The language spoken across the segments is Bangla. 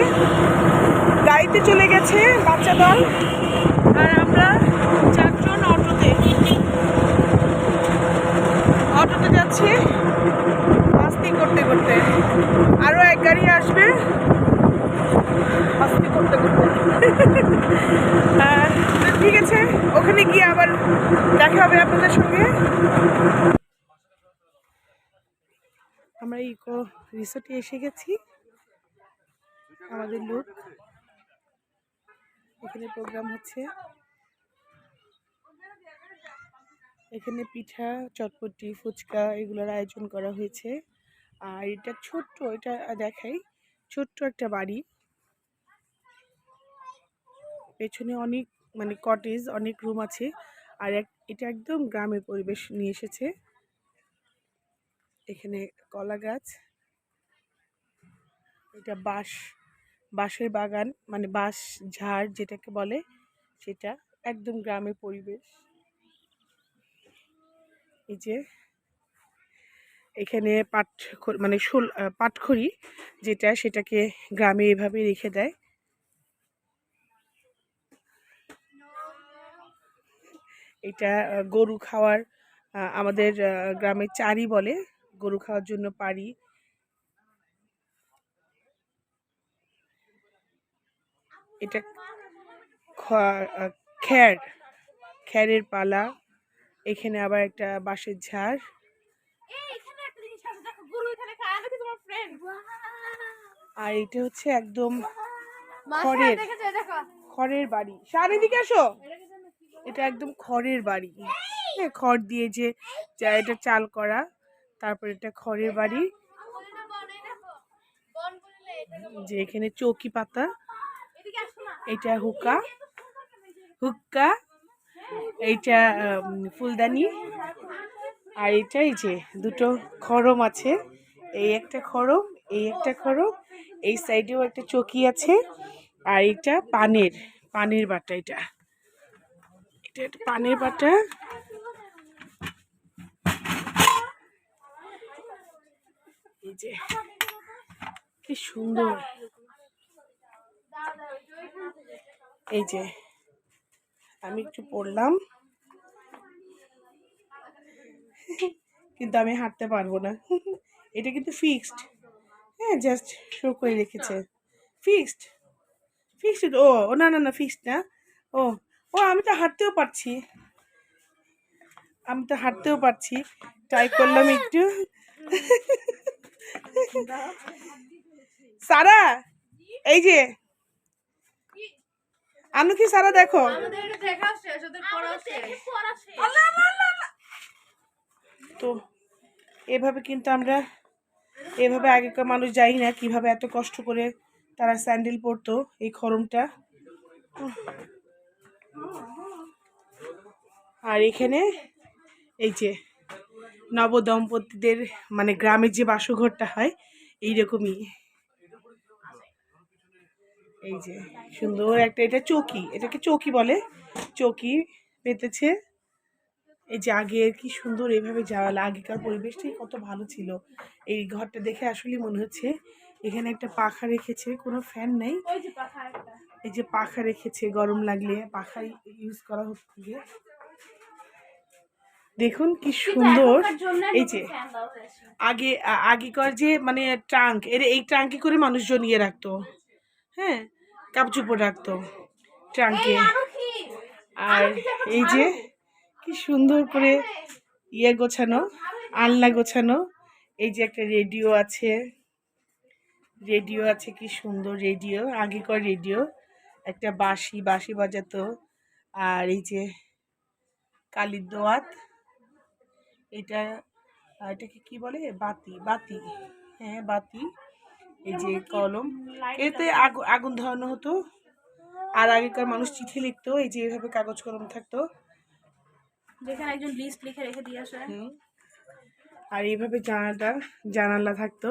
যাচ্ছি, গাড়িতে চলে গেছে বাচ্চা দল, আর আমরা 4 জন অটোতে যাচ্ছি মাস্তি করতে করতে। আরও এক গাড়ি আসবে মাস্তি করতে করতে। ঠিক আছে, ওখানে গিয়ে আবার দেখা হবে আপনাদের সঙ্গে। আমরা ইকো রিসোর্টে এসে গেছি। আমাদের লোক এখানে প্রোগ্রাম হচ্ছে, এখানে পিঠা, চটপটি, ফুচকা এগুলোর আয়োজন করা হয়েছে। আর এটা ছোট্ট, এটা দেখাই, ছোট্ট একটা বাড়ি, পেছনে অনেক মানে কটেজ, অনেক রুম আছে। আর এটা একদম গ্রামের পরিবেশ নিয়ে এসেছে। এখানে কলা গাছ, এটা বাঁশের বাগান, মানে বাঁশ ঝাড় যেটাকে বলে, সেটা একদম গ্রামের পরিবেশ। এই যে এখানে পাটখড়ি যেটা, সেটাকে গ্রামে এভাবে রেখে দেয়। এটা গরু খাওয়ার, আমাদের গ্রামে চারি বলে, গরু খাওয়ার জন্য পারি। এটা খ্যারের পালা। এখানে আবার একটা বাঁশের ঝাড়। আর এটা হচ্ছে একদম খড়ের বাড়ি। চারিদিকে আসো, এটা একদম খড়ের বাড়ি। হ্যাঁ, খড় দিয়ে যে এটা চাল করা, তারপর এটা খড়ের বাড়ি। যে এখানে চৌকি পাতা, এটা হুক্কা, এইটা ফুলদানি। আর এটাই যে দুটো খড়ম আছে, এই একটা খড়ম, এই একটা খড়ম, এই সাইডেও একটা চৌকি আছে। আর এটা পানের বাটা, এটা একটা পানের বাটা। এই যে কি সুন্দর, এই যে আমি একটু পড়লাম, কিন্তু আমি হাঁটতে পারবো না। এটা কিন্তু ফিক্সড, হ্যাঁ, জাস্ট শো করে রেখেছে। ফিক্সড ও না না না, ফিক্সড না। ও ও আমি তো হাঁটতেও পারছি, ট্রাই করলাম একটু। সারা, এই যে আনুকি, সারা দেখো, তো এভাবে কিন্তু আমরা, এভাবে আগেকার মানুষ, জানি না কিভাবে এত কষ্ট করে তারা স্যান্ডেল পরতো এই খরমটা। আর এখানে এই যে নবদম্পতিদের মানে গ্রামের যে বাসঘরটা হয় এইরকমই। এই যে সুন্দর একটা, এটা চৌকি, এটাকে চৌকি বলে, চৌকি পেতেছে। এই যে আগে কি সুন্দর এইভাবে যাওয়া, আগেকার পরিবেশটাই কত ভালো ছিল। এই ঘরটা দেখে আসলে মনে হচ্ছে এখানে একটা পাখা রেখেছে, কোনো ফ্যান নেই, এই যে পাখা রেখেছে, গরম লাগলে পাখা ইউজ করা হচ্ছে। দেখুন কি সুন্দর। এই যে আগেকার যে মানে ট্রাঙ্ক, এই ট্রাঙ্কে করে মানুষজন ইয়ে রাখতো, হ্যাঁ, কাপড় রাখতো ট্রাঙ্কে। আর এই যে কি সুন্দর করে ইয়ে গোছানো, আলনা গোছানো। এই যে একটা রেডিও আছে, কি সুন্দর রেডিও, আগেকার রেডিও। একটা বাঁশি বাজাতো। আর এই যে কালির দোয়াত, এটাকে কি বলে, বাতি, হ্যাঁ বাতি। এই যে কলম, এতে আগুন ধরানো হতো। আর আগেকার মানুষ চিঠি লিখতো, এই যে এভাবে কাগজ কলম থাকতো, যেখানে একজন লিস্ট লিখে রেখে দিয়ে আসে। আর এইভাবে জানালা থাকতো।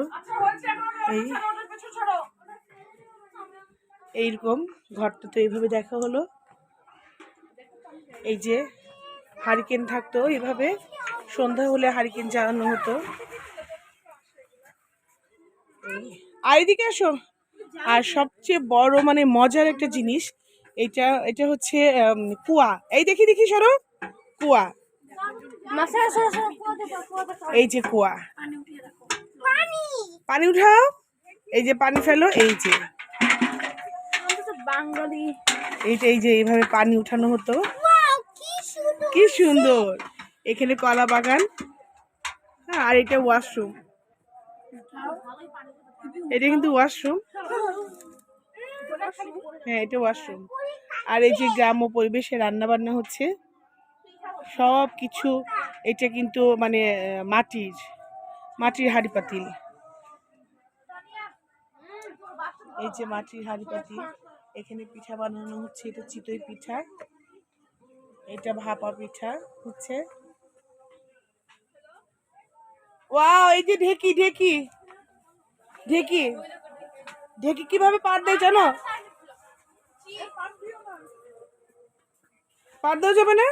এইরকম ঘরটা তো এইভাবে দেখা হলো। এই যে হারিকেন থাকতো, এইভাবে সন্ধ্যা হলে হারিকেন জ্বালানো হতো। আর এদিকে আসো, আর সবচেয়ে বড় মানে মজার একটা জিনিস, এটা এটা হচ্ছে কুয়া। এই দেখি দেখি সরো, কুয়া। এই যে কুয়া, পানি উঠাও, এই যে পানি ফেলো, এই যে বাঙালি এইটা, এই যে এইভাবে পানি উঠানো হতো। কি সুন্দর, এখানে কলা বাগান। হ্যাঁ, আর এটা ওয়াশরুম, এটা কিন্তু ওয়াশরুম। হ্যাঁ, এটা ওয়াশরুম। আর এই যে গ্রাম্য পরিবেশে রান্না বান্না হচ্ছে সব কিছু। এটা কিন্তু মানে মাটির মাটির হাঁড়ি পাতিল। এই যে মাটির হাঁড়ি পাতিল, এখানে পিঠা বানানো হচ্ছে, এটা চিতই পিঠা, এটা ভাপা পিঠা হচ্ছে। ওয়াও, এই যে ঢেকি ঢেকি ঢেকি ঢেকি কিভাবে পাট দেয় জানো? পাট দেওয়া যাবে না,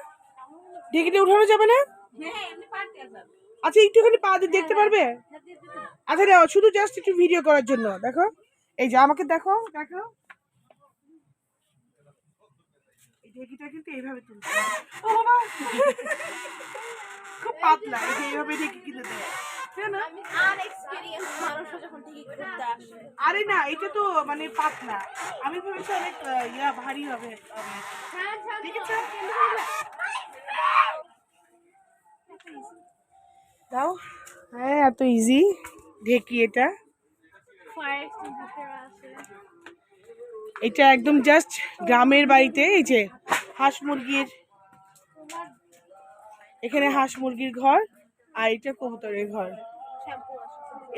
ঢেকিতে উঠানো যাবে না। আচ্ছা, একটুখানি পা দিয়ে দেখতে পারবে? আচ্ছা দাও, শুধু জাস্ট একটু ভিডিও করার জন্য দেখো। এই যে আমাকে দেখো দেখো, এই ঢেকিটা কিন্তু এইভাবে তুলতে হয়। ও বাবা, খুব পাতলা। এই যে এইভাবে ঢেকি কিনে দেয়। আরে না, এটা তো মানে পাতলা, আমি ভেবেছি অনেক ভারী হবে। ঠিক আছে, দাও। হ্যাঁ, এত ইজি ঢেকি এটা। এটা একদম জাস্ট গ্রামের বাড়িতে। এই যে হাঁস মুরগির, এখানে হাঁস মুরগির ঘর, আর এটা কবুতরের ঘর।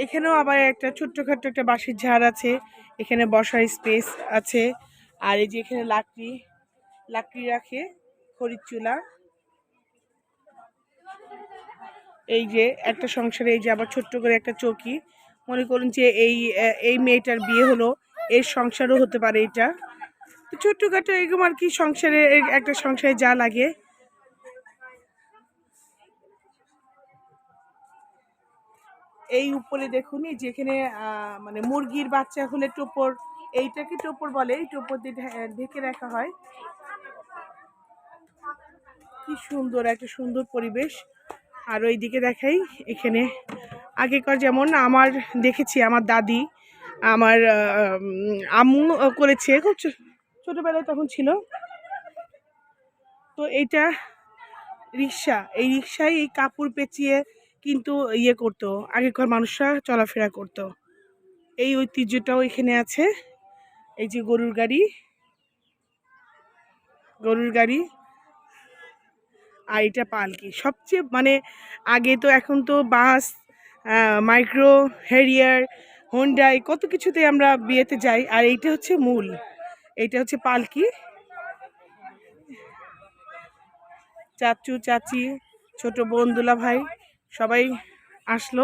এখানেও আবার একটা ছোট্টখাট্ট একটা বাঁশের ঝাড় আছে, এখানে বসার স্পেস আছে। আর এই যে এখানে লাকড়ি রাখে, খড়ির চুলা। এই যে একটা সংসারে এই যে আবার ছোট্ট করে একটা চৌকি। মনে করুন যে এই মেয়েটার বিয়ে হলো, এর সংসারও হতে পারে এটা। তো ছোট্টখাটো এরকম আর কি, সংসারে একটা সংসারে যা লাগে। এই উপরে দেখুন, এই যেখানে মানে মুরগির বাচ্চা হলে টোপর, এইটাকে টোপর বলে, এই টোপর দিয়ে ঢেকে রাখা হয়। কি সুন্দর একটা সুন্দর পরিবেশ। আর ওইদিকে দেখাই, এখানে আগেকার যেমন আমার দেখেছি আমার দাদি, আমার আম্মু করেছে, খুব ছোটবেলায় তখন ছিল। তো এইটা রিক্সা, এই রিক্সায় এই কাপড় পেঁচিয়ে কিন্তু ইয়ে করতো, আগেকার মানুষরা চলাফেরা করতো। এই ঐতিহ্যটাও এখানে আছে। এই যে গরুর গাড়ি, গরুর গাড়ি, আর এটা পালকি। সবচেয়ে মানে আগে তো, এখন তো বাস, মাইক্রো, হ্যারিয়ার, হোন্ডাই, কত কিছুতে আমরা বিয়েতে যাই। আর এইটা হচ্ছে মূল, এইটা হচ্ছে পালকি। চাচু চাচি, ছোট বোন, দুলা ভাই সবাই আসলো।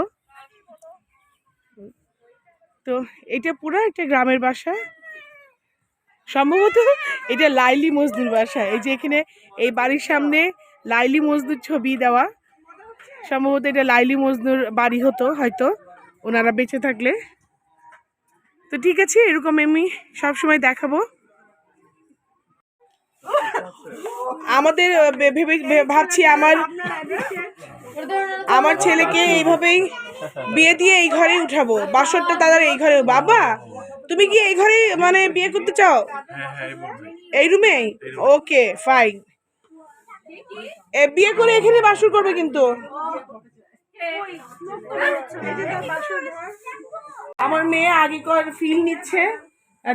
তো এটা পুরো একটা গ্রামের বাসা, সম্ভবত এটা লাইলি মজদুর বাসা। এই যে এখানে এই বাড়ির সামনে লাইলি মজদুর ছবি দেওয়া, সম্ভবত এটা লাইলি মজদুর বাড়ি হতো হয়তো, ওনারা বেঁচে থাকলে। তো ঠিক আছে, এরকম আমি সবসময় দেখাবো। আমাদের ভাবছি আমার ছেলেকে এইভাবেই বিয়ে দিয়ে এই ঘরেই উঠাবো, বাসরটা তাদের এই ঘরে। বাবা, তুমি কি এই ঘরে মানে বিয়ে করতে চাও? এই রুমে? ওকে ফাইন, বিয়ে করে এখানে বাসর করবে কিন্তু। আমার মেয়ে আগেকার ফিল নিচ্ছে,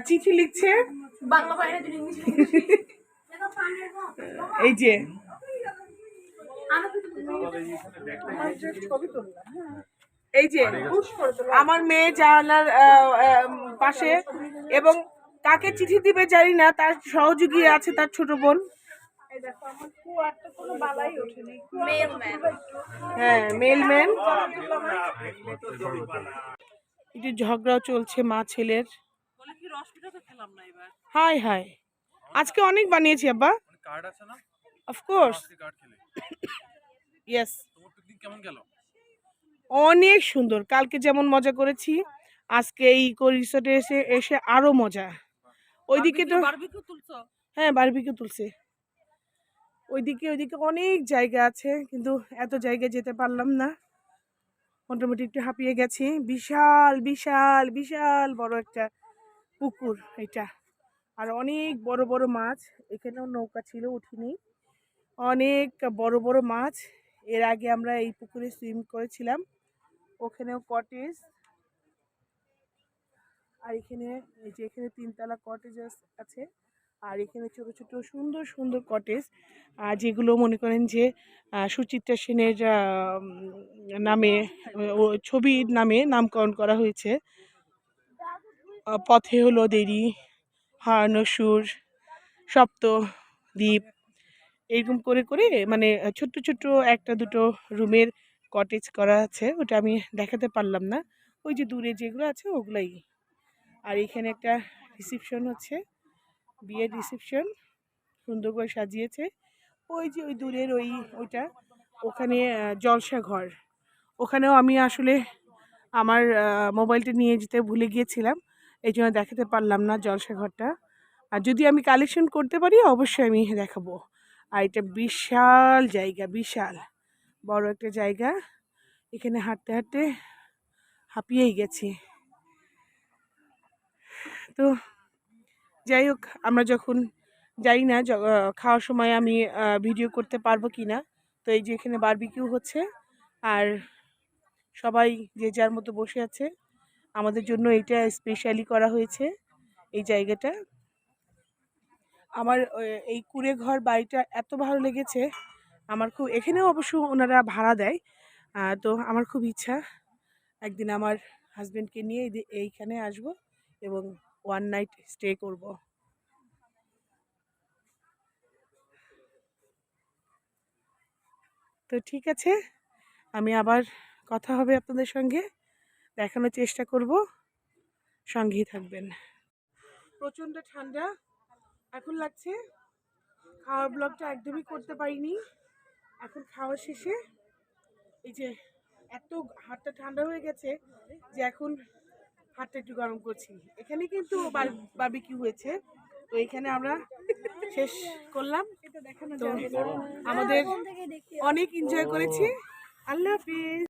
চিঠি লিখছে। এই যে এই যে আমার মেয়ে জানালার পাশে, এবং কাকে চিঠি দিবে জানি না, তার সহযোগী আছে তার ছোট বোন। হ্যাঁ, মেলম্যান। একটু ঝগড়াও চলছে মা ছেলের। হাই হাই, আজকে অনেক বানিয়েছি আব্বা। Of course, yes. অনেক সুন্দর, কালকে যেমন মজা করেছি, আজকে এই ইকো রিসোর্টে এসে এসে আরো মজা। ওইদিকে তো বারবিকিউ তুলছো? হ্যাঁ বারবিকিউ তুলছে। ওইদিকে অনেক জায়গা আছে, কিন্তু এত জায়গায় যেতে পারলাম না। মোটামুটি একটু হাঁপিয়ে গেছি। বিশাল বিশাল বিশাল বড় একটা পুকুর এটা, আর অনেক বড় বড় মাছ। এখানেও নৌকা ছিল, উঠিনি। অনেক বড় বড় মাছ। এর আগে আমরা এই পুকুরে সুইম করেছিলাম। ওখানেও কটেজ, আর এখানে এই যে এখানে 3 তলা কটেজ আছে। আর এখানে ছোট ছোট সুন্দর সুন্দর কটেজ, যেগুলো মনে করেন যে সুচিত্রা সেনের নামে, ও ছবির নামে নামকরণ করা হয়েছে। পথে হলো দেরি, হারানসুর, সপ্তদ্বীপ, এরকম করে করে মানে ছোট্ট ছোট্ট একটা দুটো রুমের কটেজ করা আছে। ওটা আমি দেখাতে পারলাম না। ওই যে দূরে যেগুলো আছে ওগুলাই। আর এখানে একটা রিসেপশন হচ্ছে, বিয়ের রিসেপশন, সুন্দর করে সাজিয়েছে। ওই যে ওই দূরের ওইটা, ওখানে জলসা ঘর। ওখানেও আমি আসলে আমার মোবাইলটা নিয়ে যেতে ভুলে গিয়েছিলাম, এই জন্য দেখাতে পারলাম না জলসা ঘরটা। আর যদি আমি কালেকশন করতে পারি অবশ্যই আমি দেখাবো। আর এটা বিশাল জায়গা, বিশাল বড় একটা জায়গা। এখানে হাঁটতে হাঁটতে হাঁপিয়েই গেছি। তো যাই হোক, আমরা যখন যাই না, খাওয়ার সময় আমি ভিডিও করতে পারবো কি না। তো এই যে এখানে বারবিকিউ হচ্ছে, আর সবাই যে যার মতো বসে আছে। আমাদের জন্য এটা স্পেশালি করা হয়েছে এই জায়গাটা। আমার এই কুড়ে ঘর বাড়িটা এত ভালো লেগেছে আমার খুব। এখানেও অবশ্য ওনারা ভাড়া দেয়। তো আমার খুব ইচ্ছা একদিন আমার হাজবেন্ডকে নিয়ে এইখানে আসব এবং 1 নাইট স্টে করব। তো ঠিক আছে, আমি আবার কথা হবে আপনাদের সঙ্গে, দেখানোর চেষ্টা করব। সঙ্গেই থাকবেন। প্রচণ্ড ঠান্ডা এখন লাগছে। খাওয়ার ব্লগটা একদমই করতে পারিনি। এখন খাওয়া শেষে এই যে এত হাতটা ঠান্ডা হয়ে গেছে যে এখন হাতটা একটু গরম করছি। এখানে কিন্তু বারবিকিউ হয়েছে, তো এখানে আমরা শেষ করলাম। তো আমাদের অনেক এনজয় করেছি। আল্লাহ হাফিজ।